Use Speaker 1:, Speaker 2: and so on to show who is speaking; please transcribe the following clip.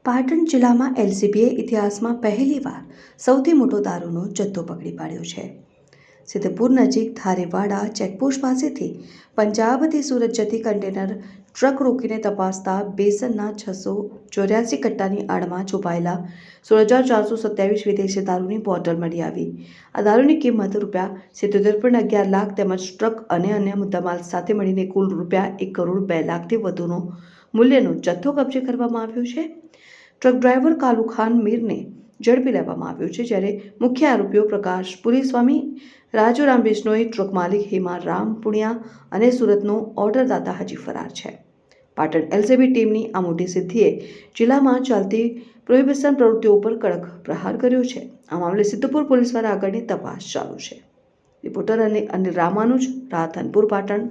Speaker 1: પાટણ જિલ્લામાં એલસીબીએ ઇતિહાસમાં પહેલીવાર સૌથી મોટો દારૂનો જથ્થો પકડી પાડ્યો છે. સિદ્ધપુર નજીક ધારેવાડા ચેકપોસ્ટ પાસેથી પંજાબથી સુરત જતી કન્ટેનર ટ્રક રોકીને તપાસતા બેસનના 684 કટ્ટાની આડમાં છુપાયેલા 16,427 વિદેશી દારૂની બોટલ મળી આવી. આ દારૂની કિંમત ₹77.11 લાખ તેમજ ટ્રક અને અન્ય મુદ્દામાલ સાથે મળીને કુલ ₹1 કરોડ 2 લાખથી વધુનો મૂલ્યનો જથ્થો કબજે કરવામાં આવ્યો છે. ટ્રક ડ્રાઈવર કાલુખાન મીરને ઝડપી લેવામાં આવ્યો છે, જ્યારે મુખ્ય આરોપીઓ પ્રકાશ પુરીસ્વામી, રાજુરામ બિશ્નોઈ, ટ્રક માલિક હેમારામ પુણ્યા અને સુરતનો ઓર્ડરદાતા હજી ફરાર છે. પાટણ એલસીબી ટીમની આ મોટી સિદ્ધિએ જિલ્લામાં ચાલતી પ્રોહિબિશન પ્રવૃત્તિઓ પર કડક પ્રહાર કર્યો છે. આ મામલે સિદ્ધપુર પોલીસ દ્વારા આગળની તપાસ ચાલુ છે. રિપોર્ટર અનિલ રામાનુજ, રાધનપુર, પાટણ.